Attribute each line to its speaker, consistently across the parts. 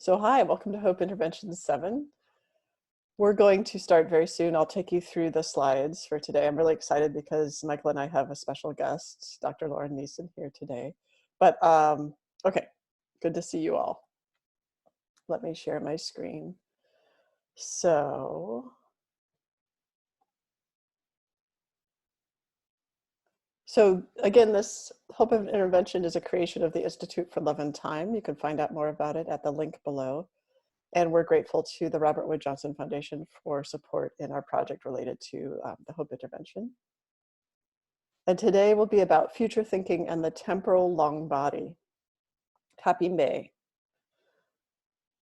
Speaker 1: So hi, welcome to Hope Intervention 7. We're going to start very soon. I'll take you through the slides for today. I'm really excited because Michael and I have a special guest, Dr. Lauren Neeson, here today. But okay, good to see you all. Let me share my screen. So again, this Hope of Intervention is a creation of the Institute for Love and Time. You can find out more about it at the link below. And we're grateful to the Robert Wood Johnson Foundation for support in our project related to the Hope Intervention. And today will be about future thinking and the temporal long body. Happy May.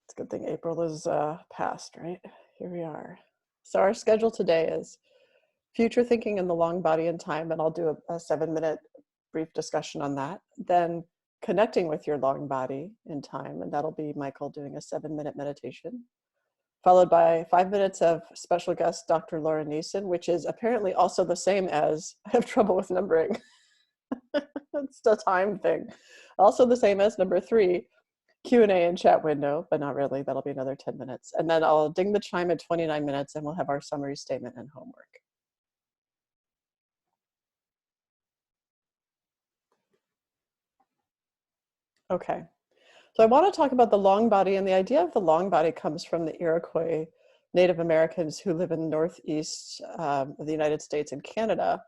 Speaker 1: It's a good thing April is past, right? Here we are. So our schedule today is future thinking and the long body in time, and I'll do a 7-minute brief discussion on that. Then connecting with your long body in time, and that'll be Michael doing a 7-minute meditation, followed by 5 minutes of special guest Dr. Lauren Neeson, which is apparently also the same as, I have trouble with numbering. It's the time thing. Also the same as number 3, Q&A and chat window, but not really. That'll be another 10 minutes. And then I'll ding the chime at 29 minutes and we'll have our summary statement and homework. Okay. So I want to talk about the long body, and the idea of the long body comes from the Iroquois Native Americans who live in the northeast of the United States and Canada.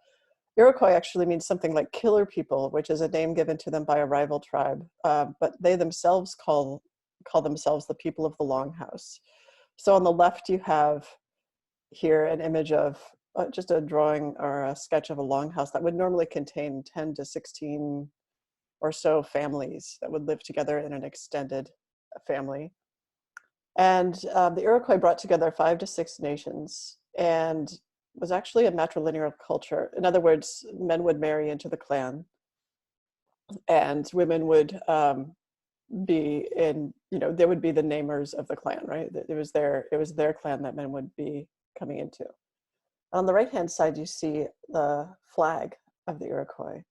Speaker 1: Iroquois actually means something like killer people, which is a name given to them by a rival tribe, but they themselves call themselves the people of the Longhouse. So on the left you have here an image of just a drawing or a sketch of a longhouse that would normally contain 10 to 16 or so families that would live together in an extended family. And the Iroquois brought together 5 to 6 nations and was actually a matrilineal culture. In other words, men would marry into the clan and women would be in, they would be the namers of the clan, right? It was their clan that men would be coming into. On the right-hand side, you see the flag of the Iroquois,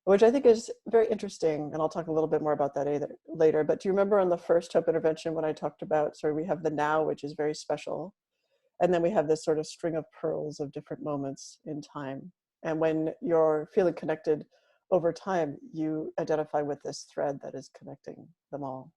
Speaker 1: which I think is very interesting, and I'll talk a little bit more about that later. But do you remember on the first Hope Intervention when I talked about, we have the now, which is very special, and then we have this sort of string of pearls of different moments in time. And when you're feeling connected over time, you identify with this thread that is connecting them all.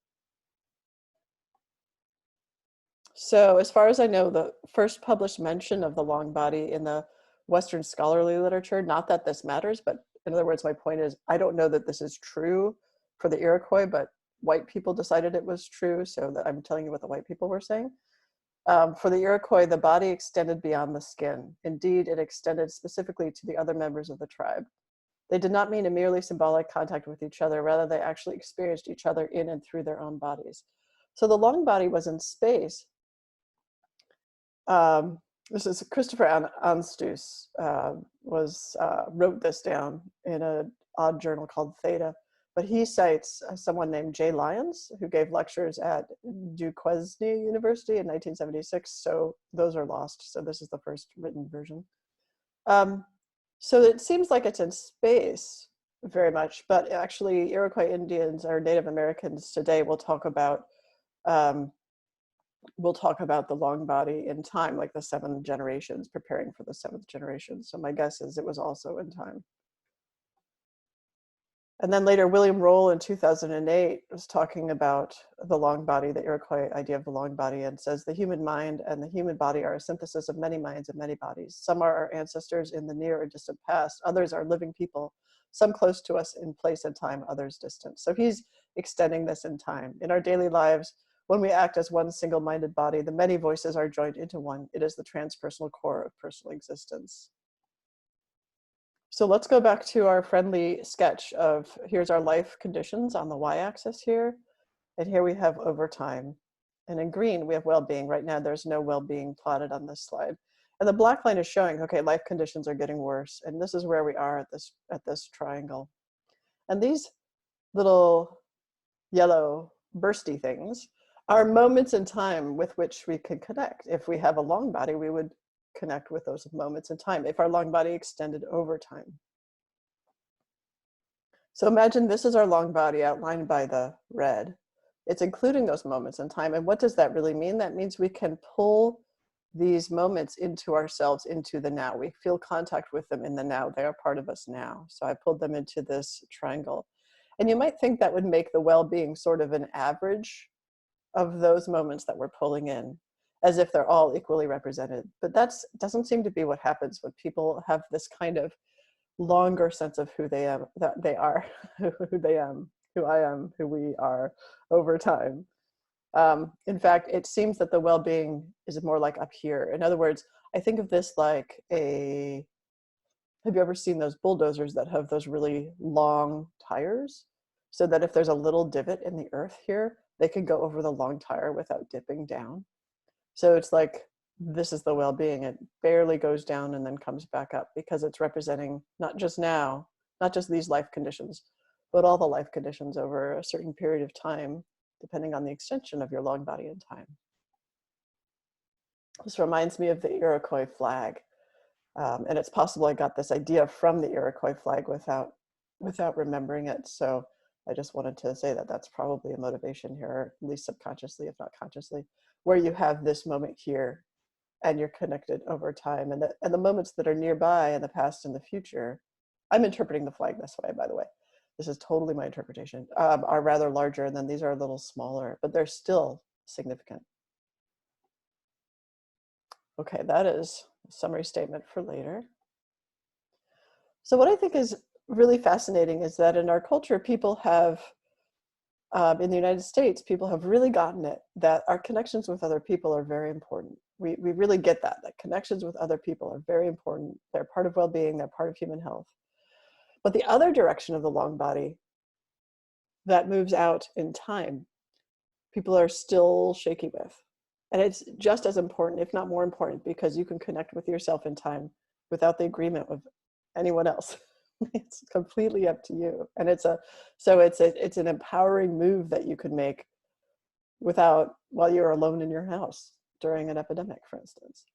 Speaker 1: So as far as I know, the first published mention of the long body in the Western scholarly literature, not that this matters, but in other words, my point is, I don't know that this is true for the Iroquois, but white people decided it was true, so that I'm telling you what the white people were saying. For the Iroquois, the body extended beyond the skin. Indeed, it extended specifically to the other members of the tribe. They did not mean a merely symbolic contact with each other, rather they actually experienced each other in and through their own bodies. So the long body was in space. This is Christopher Anstius wrote this down in an odd journal called Theta, but he cites someone named Jay Lyons who gave lectures at Duquesne University in 1976. So those are lost. So this is the first written version. So it seems like it's in space very much, but actually Iroquois Indians or Native Americans today will talk about the long body in time, like the 7 generations, preparing for the 7th generation. So my guess is it was also in time. And then later, William Roll in 2008 was talking about the long body, the Iroquois idea of the long body, and says the human mind and the human body are a synthesis of many minds and many bodies. Some are our ancestors in the near or distant past. Others are living people, some close to us in place and time, others distant. So he's extending this in time. In our daily lives, when we act as one single-minded body, the many voices are joined into one. It is the transpersonal core of personal existence. So let's go back to our friendly sketch of, here's our life conditions on the y-axis here. And here we have over time. And in green, we have well-being. Right now, there's no well-being plotted on this slide. And the black line is showing, okay, life conditions are getting worse. And this is where we are at this triangle. And these little yellow bursty things are moments in time with which we can connect. If we have a long body, we would connect with those moments in time if our long body extended over time. So imagine this is our long body outlined by the red. It's including those moments in time. And what does that really mean? That means we can pull these moments into ourselves, into the now. We feel contact with them in the now. They are part of us now. So I pulled them into this triangle. And you might think that would make the well-being sort of an average of those moments that we're pulling in, as if they're all equally represented. But that doesn't seem to be what happens when people have this kind of longer sense of who they am, that they are, who they am, who I am, who we are over time. In fact, it seems that the well-being is more like up here. In other words, I think of this like have you ever seen those bulldozers that have those really long tires? So that if there's a little divot in the earth here, they can go over the long tire without dipping down. So it's like, this is the well-being. It barely goes down and then comes back up because it's representing not just now, not just these life conditions, but all the life conditions over a certain period of time, depending on the extension of your long body and time. This reminds me of the Iroquois flag. And it's possible I got this idea from the Iroquois flag without remembering it. So I just wanted to say that that's probably a motivation here, at least subconsciously, if not consciously, where you have this moment here and you're connected over time. And the moments that are nearby in the past and the future, I'm interpreting the flag this way, by the way. This is totally my interpretation, are rather larger, and then these are a little smaller, but they're still significant. Okay, that is a summary statement for later. So what I think is really fascinating is that in our culture, people have, in the United States, people have really gotten it, that our connections with other people are very important. We really get that connections with other people are very important. They're part of well-being, they're part of human health. But the other direction of the long body that moves out in time, people are still shaky with. And it's just as important, if not more important, because you can connect with yourself in time without the agreement of anyone else. It's completely up to you. And it's an empowering move that you can make while you're alone in your house during an epidemic, for instance.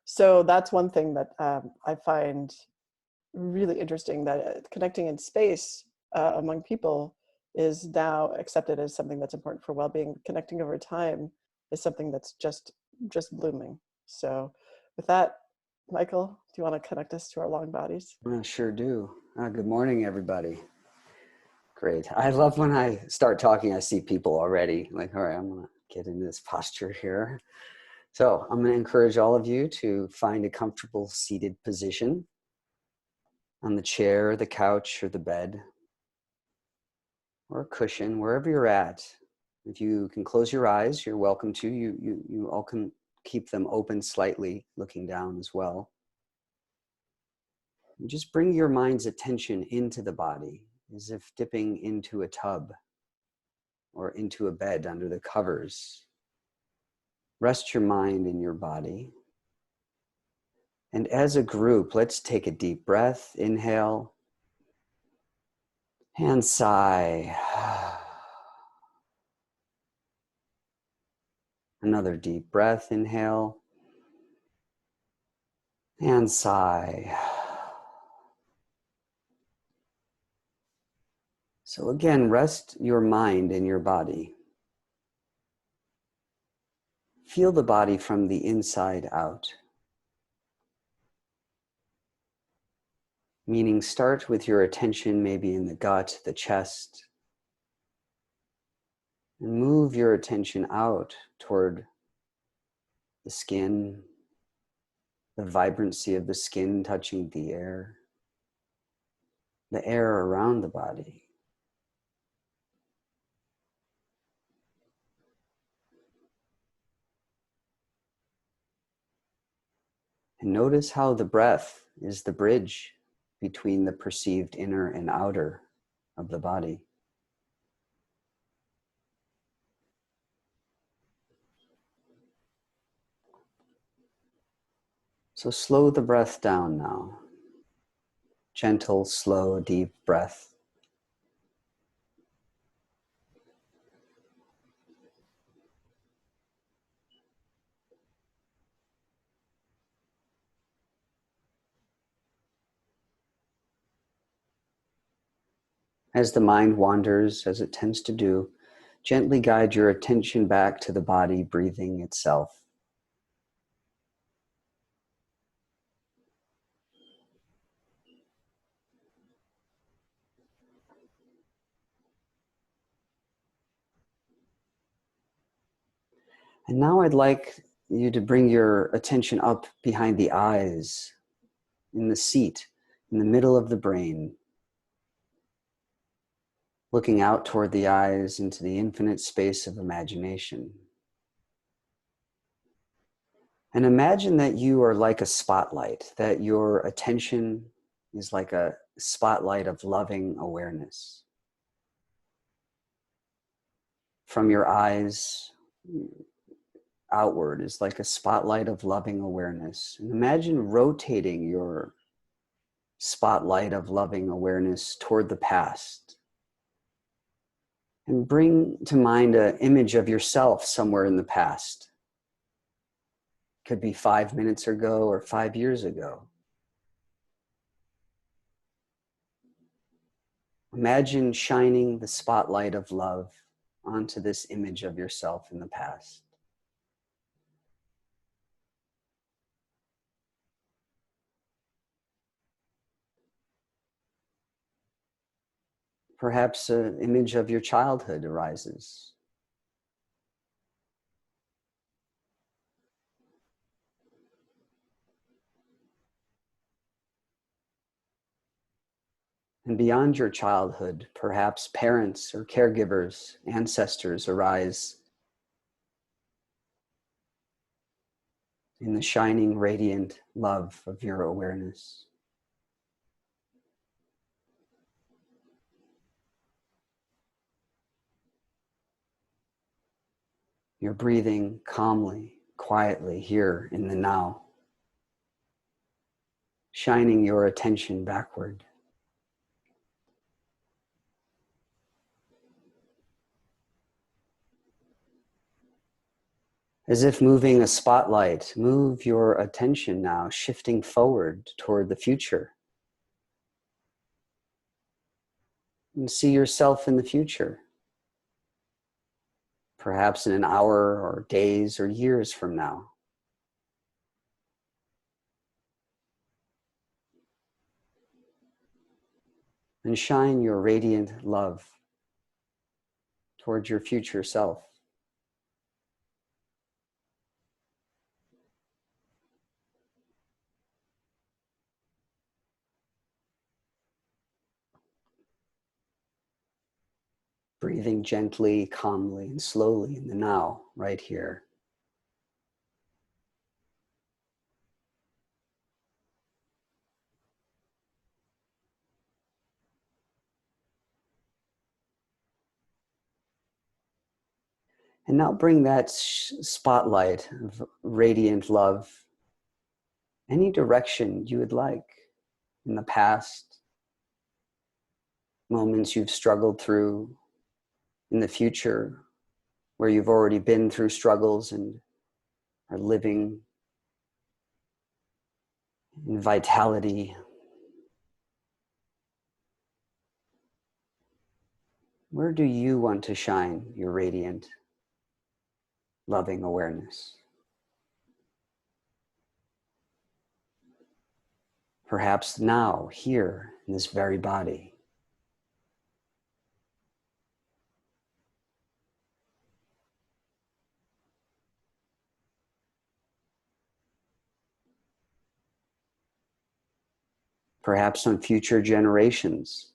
Speaker 1: So that's one thing that I find really interesting, that connecting in space among people is now accepted as something that's important for well-being. Connecting over time is something that's just blooming. So with that, Michael, do you want to connect us to our long bodies?
Speaker 2: I sure do. Good morning, everybody. Great. I love when I start talking, I see people already. Like, all right, I'm going to get into this posture here. So I'm going to encourage all of you to find a comfortable seated position on the chair, the couch, or the bed, or a cushion, wherever you're at. If you can close your eyes, you're welcome to. You all can keep them open slightly, looking down as well. And just bring your mind's attention into the body, as if dipping into a tub or into a bed under the covers. Rest your mind in your body. And as a group, let's take a deep breath. Inhale and sigh. Another deep breath. Inhale and sigh. So again, rest your mind in your body. Feel the body from the inside out. Meaning, start with your attention maybe in the gut, the chest, and move your attention out toward the skin, the vibrancy of the skin touching the air around the body. And notice how the breath is the bridge between the perceived inner and outer of the body. So slow the breath down now. Gentle, slow, deep breath. As the mind wanders, as it tends to do, Gently guide your attention back to the body breathing itself. And now I'd like you to bring your attention up behind the eyes, in the seat, in the middle of the brain, looking out toward the eyes into the infinite space of imagination. And imagine that you are like a spotlight, that your attention is like a spotlight of loving awareness. From your eyes outward is like a spotlight of loving awareness. And imagine rotating your spotlight of loving awareness toward the past. And bring to mind an image of yourself somewhere in the past. Could be 5 minutes ago or 5 years ago. Imagine shining the spotlight of love onto this image of yourself in the past. Perhaps an image of your childhood arises. And beyond your childhood, perhaps parents or caregivers, ancestors arise in the shining, radiant love of your awareness. You're breathing calmly, quietly here in the now, shining your attention backward. As if moving a spotlight, move your attention now, shifting forward toward the future. And see yourself in the future. Perhaps in an hour or days or years from now. And shine your radiant love towards your future self. Breathing gently, calmly, and slowly in the now, right here. And now bring that spotlight of radiant love any direction you would like. In the past, moments you've struggled through, in the future, where you've already been through struggles and are living in vitality. Where do you want to shine your radiant, loving awareness? Perhaps now, here, in this very body. Perhaps on future generations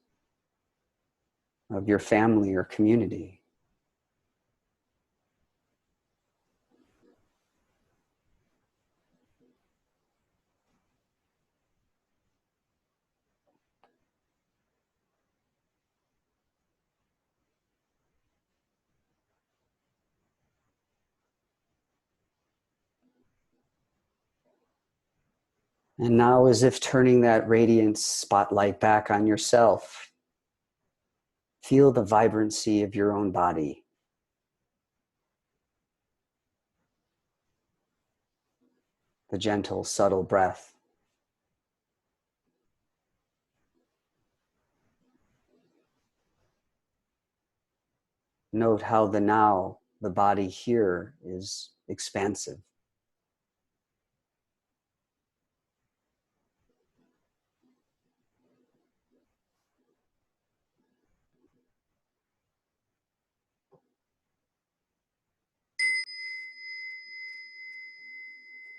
Speaker 2: of your family or community. And now, as if turning that radiant spotlight back on yourself, feel the vibrancy of your own body. The gentle, subtle breath. Note how the now, the body here, is expansive.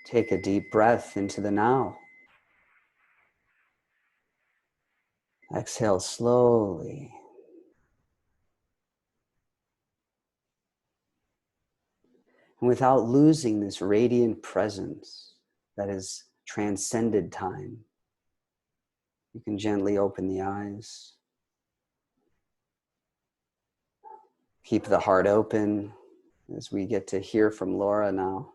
Speaker 2: Take a deep breath into the now. Exhale slowly. And without losing this radiant presence that has transcended time, you can gently open the eyes. Keep the heart open as we get to hear from Laura now.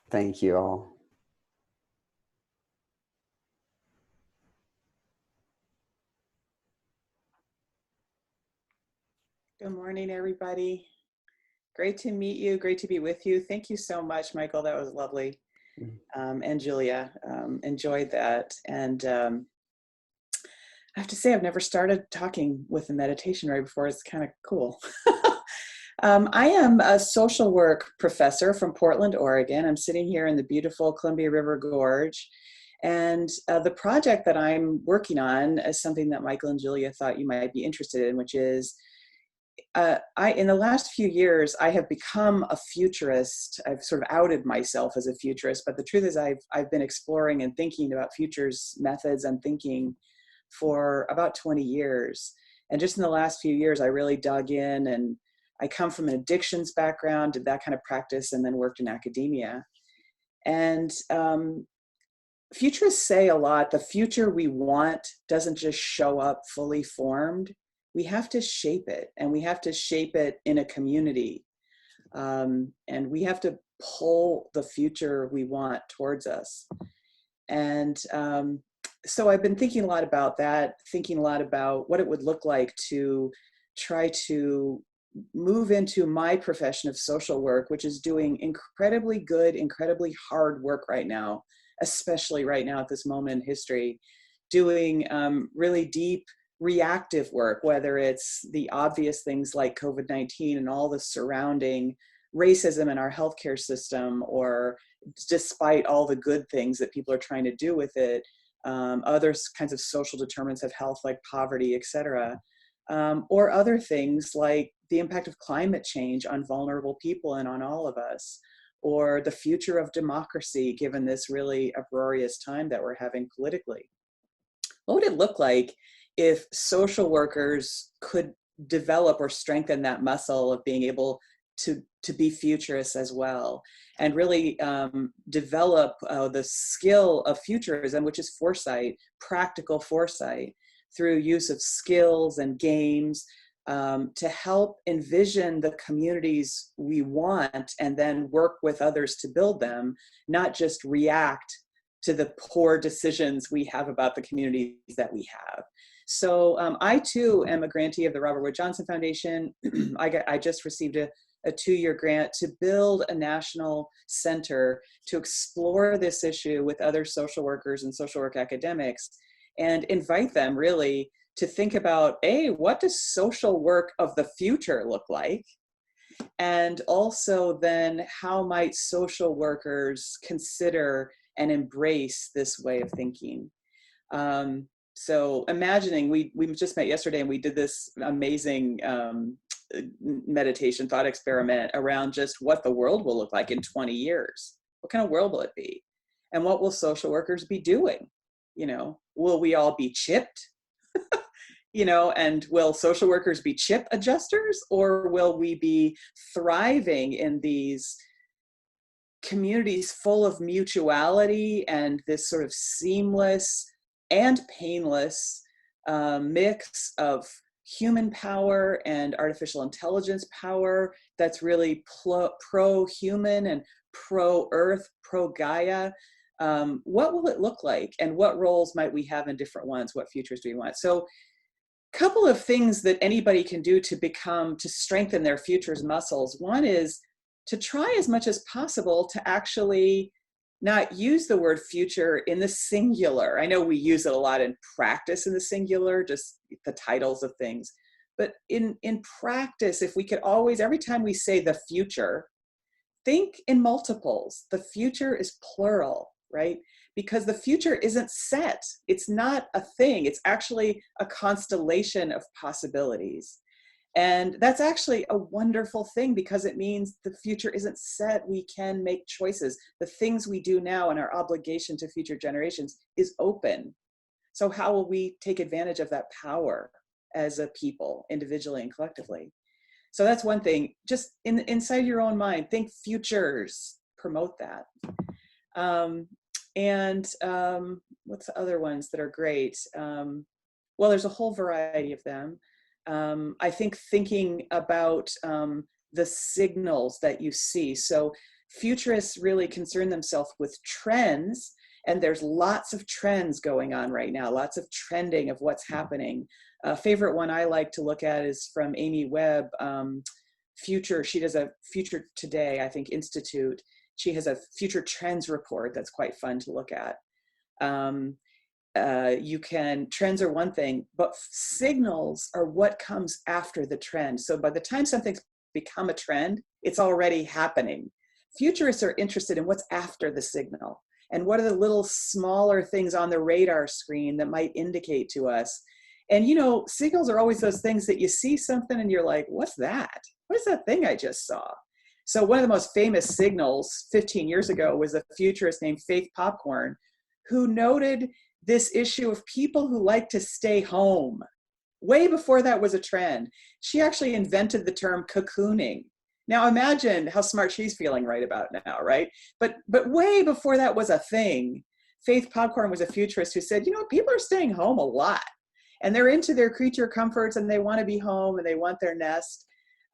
Speaker 2: Thank you all.
Speaker 3: Good morning, everybody. Great to meet you. Great to be with you. Thank you so much, Michael. That was lovely. And Julia, enjoyed that. And I have to say, I've never started talking with a meditation right before. It's kind of cool. I am a social work professor from Portland, Oregon. I'm sitting here in the beautiful Columbia River Gorge. And the project that I'm working on is something that Michael and Julia thought you might be interested in, which is in the last few years, I have become a futurist. I've sort of outed myself as a futurist, but the truth is I've been exploring and thinking about futures methods and thinking for about 20 years. And just in the last few years, I really dug in, and I come from an addictions background, did that kind of practice, and then worked in academia. And futurists say a lot, the future we want doesn't just show up fully formed. We have to shape it, and we have to shape it in a community. And we have to pull the future we want towards us. And so I've been thinking a lot about that, thinking a lot about what it would look like to try to move into my profession of social work, which is doing incredibly good, incredibly hard work right now, especially right now at this moment in history, doing really deep, reactive work, whether it's the obvious things like COVID-19 and all the surrounding racism in our healthcare system, or despite all the good things that people are trying to do with it, other kinds of social determinants of health like poverty, et cetera, or other things like the impact of climate change on vulnerable people and on all of us, or the future of democracy given this really uproarious time that we're having politically. What would it look like if social workers could develop or strengthen that muscle of being able to be futurists as well, and really develop the skill of futurism, which is foresight, practical foresight, through use of skills and games to help envision the communities we want and then work with others to build them, not just react to the poor decisions we have about the communities that we have. So I too am a grantee of the Robert Wood Johnson Foundation. I just received a 2-year grant to build a national center to explore this issue with other social workers and social work academics, and invite them really to think about, what does social work of the future look like? And also then, how might social workers consider and embrace this way of thinking? So imagining, we just met yesterday and we did this amazing meditation thought experiment around just what the world will look like in 20 years. What kind of world will it be? And what will social workers be doing? Will we all be chipped? And will social workers be chip adjusters, or will we be thriving in these communities full of mutuality and this sort of seamless and painless mix of human power and artificial intelligence power that's really pro-human and pro-earth, pro-Gaia? What will it look like, and what roles might we have in different ones? What futures do we want? So a couple of things that anybody can do to strengthen their futures muscles. One is to try as much as possible to actually not use the word future in the singular. I know we use it a lot in practice in the singular, just the titles of things. But in practice, if we could always, every time we say the future, think in multiples. The future is plural, right? Because the future isn't set. It's not a thing. It's actually a constellation of possibilities. And that's actually a wonderful thing because it means the future isn't set. We can make choices. The things we do now and our obligation to future generations is open. So how will we take advantage of that power as a people, individually and collectively? So that's one thing. Just inside your own mind, think futures, promote that. What's the other ones that are great? Well, there's a whole variety of them. I think thinking about the signals that you see. So futurists really concern themselves with trends, and there's lots of trends going on right now, lots of trending of what's happening. A favorite one I like to look at is from Amy Webb, Future. She does a Future Today, I think, Institute. She has a future trends report that's quite fun to look at. Trends are one thing, but signals are what comes after the trend. So by the time something's become a trend, it's already happening. Futurists are interested in what's after the signal and what are the little smaller things on the radar screen that might indicate to us. And signals are always those things that you see something and you're like, what's that? What is that thing I just saw? So one of the most famous signals 15 years ago was a futurist named Faith Popcorn, who noted this issue of people who like to stay home. Way before that was a trend. She actually invented the term cocooning. Now imagine how smart she's feeling right about now, right? But way before that was a thing, Faith Popcorn was a futurist who said, people are staying home a lot. And they're into their creature comforts and they want to be home and they want their nest.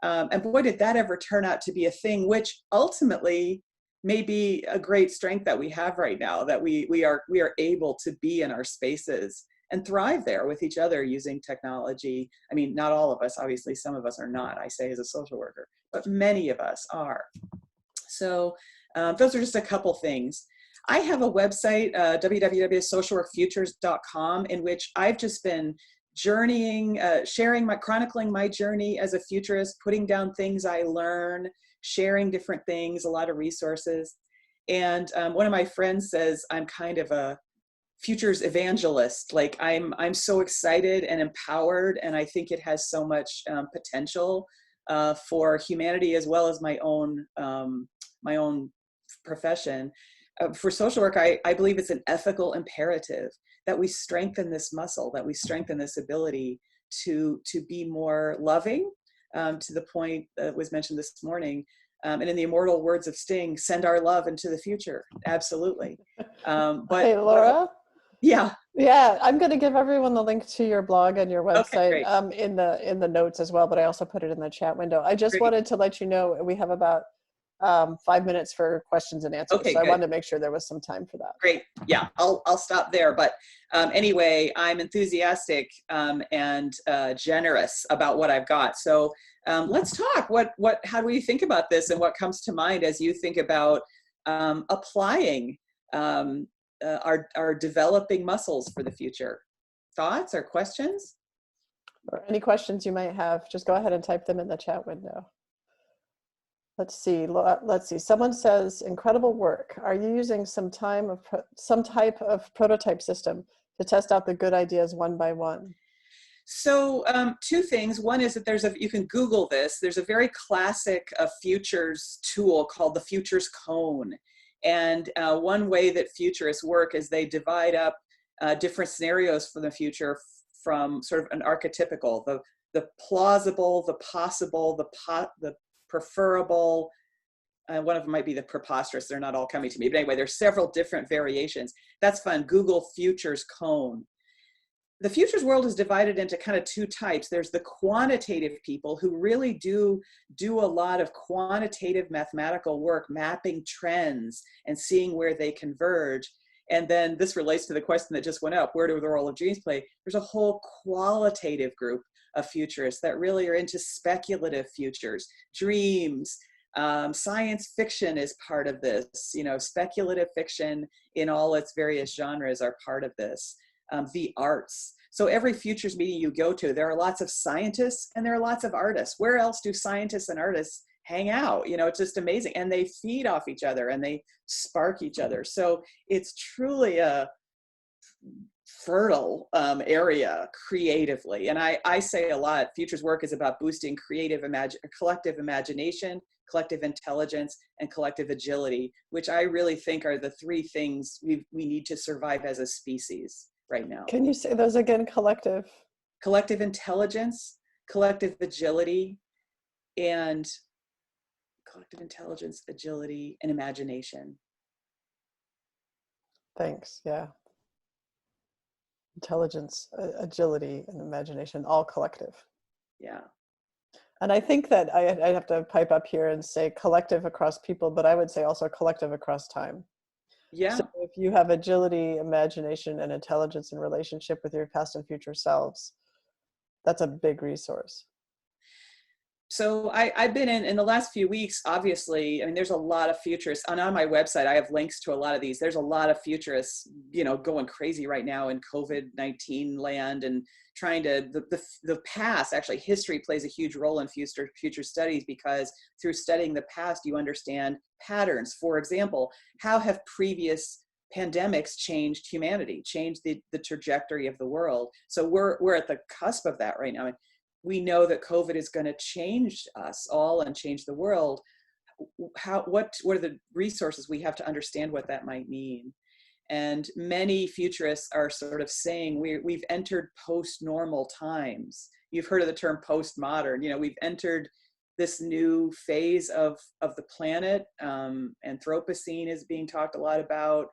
Speaker 3: And boy, did that ever turn out to be a thing, which ultimately may be a great strength that we have right now, that we are able to be in our spaces and thrive there with each other using technology. I mean, not all of us, obviously, some of us are not, I say as a social worker, but many of us are. So those are just a couple things. I have a website, www.socialworkfutures.com, in which I've just been journeying, chronicling my journey as a futurist, putting down things I learn, sharing different things, a lot of resources. And one of my friends says I'm kind of a futures evangelist. Like I'm so excited and empowered, and I think it has so much potential for humanity as well as my own profession. For social work, I believe it's an ethical imperative that we strengthen this muscle, that we strengthen this ability to be more loving, to the point that was mentioned this morning. And in the immortal words of Sting, send our love into the future. Absolutely.
Speaker 1: Hey, Laura?
Speaker 3: Yeah.
Speaker 1: Yeah, I'm going to give everyone the link to your blog and your website
Speaker 3: Okay,
Speaker 1: in the notes as well, but I also put it in the chat window. I just wanted to let you know we have about 5 minutes for questions and answers.
Speaker 3: Okay,
Speaker 1: so
Speaker 3: good.
Speaker 1: I wanted to make sure there was some time for that.
Speaker 3: Great. Yeah, I'll stop there. But anyway, I'm enthusiastic and generous about what I've got. So let's talk. How do you think about this, and what comes to mind as you think about applying our developing muscles for the future? Thoughts or questions?
Speaker 1: Or any questions you might have, just go ahead and type them in the chat window. Let's see. Someone says, incredible work. Are you using some type of prototype system to test out the good ideas one by one?
Speaker 3: So two things. One is that you can Google this. There's a very classic futures tool called the Futures Cone. And one way that futurists work is they divide up different scenarios for the future from sort of an archetypical, the plausible, the possible, the preferable. One of them might be the preposterous. They're not all coming to me. But anyway, there's several different variations. That's fun. Google Futures Cone. The futures world is divided into kind of two types. There's the quantitative people who really do a lot of quantitative mathematical work, mapping trends and seeing where they converge. And then this relates to the question that just went up, where do the role of dreams play? There's a whole qualitative group of futurists that really are into speculative futures, dreams, Science fiction is part of this. Speculative fiction in all its various genres are part of this. The arts. So every futures meeting you go to, there are lots of scientists and there are lots of artists. Where else do scientists and artists hang out? It's just amazing. And they feed off each other and they spark each other. So it's truly a fertile area creatively. And I say a lot, futures work is about boosting collective imagination, collective intelligence, and collective agility, which I really think are the three things we need to survive as a species right now.
Speaker 1: Can you say those again?
Speaker 3: Collective intelligence, collective agility, and collective intelligence, agility, and imagination.
Speaker 1: Thanks. Yeah. Intelligence, agility, and imagination, all collective.
Speaker 3: Yeah.
Speaker 1: And I think that I have to pipe up here and say collective across people, but I would say also collective across time.
Speaker 3: Yeah.
Speaker 1: So if you have agility, imagination, and intelligence in relationship with your past and future selves, that's a big resource.
Speaker 3: So I've been in the last few weeks, obviously, I mean, there's a lot of futurists. And on my website, I have links to a lot of these. There's a lot of futurists, going crazy right now in COVID-19 land and trying to, the past, actually history plays a huge role in future studies, because through studying the past, you understand patterns. For example, how have previous pandemics changed humanity, changed the trajectory of the world? So we're at the cusp of that right now. We know that COVID is going to change us all and change the world. What are the resources we have to understand what that might mean? And many futurists are sort of saying we've entered post-normal times. You've heard of the term postmodern. We've entered this new phase of the planet. Anthropocene is being talked a lot about,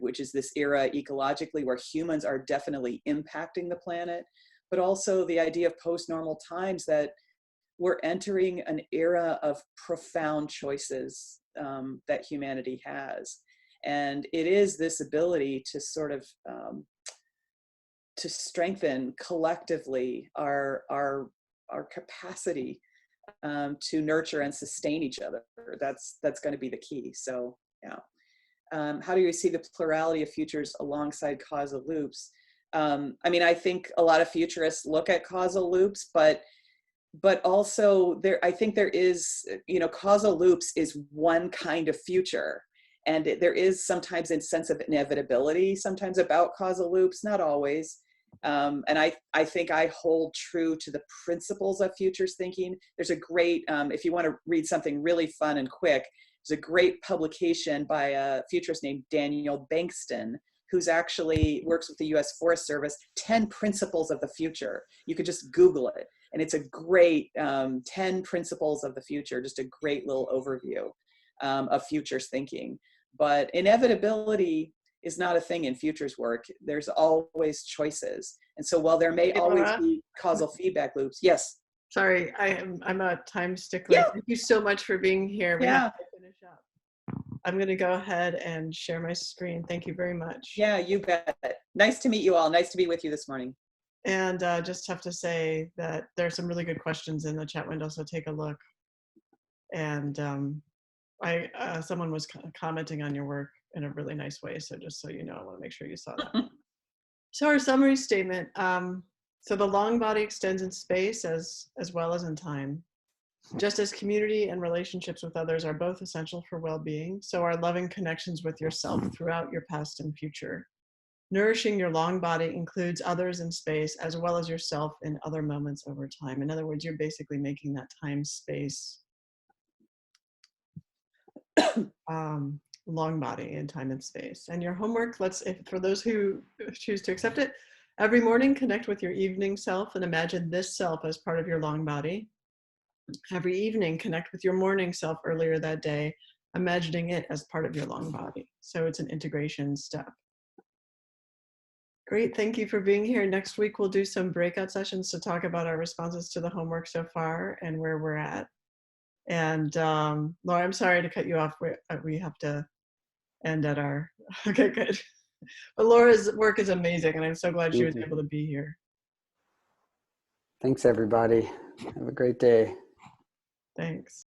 Speaker 3: which is this era ecologically where humans are definitely impacting the planet. But also the idea of post-normal times, that we're entering an era of profound choices that humanity has. And it is this ability to sort of to strengthen collectively our capacity to nurture and sustain each other. That's going to be the key. So yeah. How do you see the plurality of futures alongside causal loops? I think a lot of futurists look at causal loops, but also I think there is, causal loops is one kind of future. And there is sometimes a sense of inevitability, sometimes about causal loops, not always. And I think I hold true to the principles of futures thinking. There's a great, if you want to read something really fun and quick, there's a great publication by a futurist named Daniel Bankston, who's actually works with the U.S. Forest Service, 10 Principles of the Future. You could just Google it. And it's a great 10 Principles of the Future, just a great little overview of futures thinking. But inevitability is not a thing in futures work. There's always choices. And so while there may always be causal feedback loops, yes.
Speaker 1: Sorry, I'm a time stickler. Yeah. Thank you so much for being here. We have to finish up. I'm going to go ahead and share my screen. Thank you very much.
Speaker 3: Yeah, you bet. Nice to meet you all. Nice to be with you this morning.
Speaker 1: And just have to say that there are some really good questions in the chat window, so take a look. And someone was commenting on your work in a really nice way, so just so you know, I want to make sure you saw that. So our summary statement. So the long body extends in space as well as in time. Just as community and relationships with others are both essential for well-being, so are loving connections with yourself throughout your past and future. Nourishing your long body includes others in space as well as yourself in other moments over time. In other words, you're basically making that time-space long body in time and space. And your homework, for those who choose to accept it, every morning connect with your evening self and imagine this self as part of your long body. Every evening, connect with your morning self earlier that day, imagining it as part of your long body. So it's an integration step. Great, thank you for being here. Next week, we'll do some breakout sessions to talk about our responses to the homework so far and where we're at. And Laura, I'm sorry to cut you off. We have to end at our, okay, good. But Laura's work is amazing, and I'm so glad she was able to be here.
Speaker 2: Thanks, everybody. Have a great day.
Speaker 1: Thanks.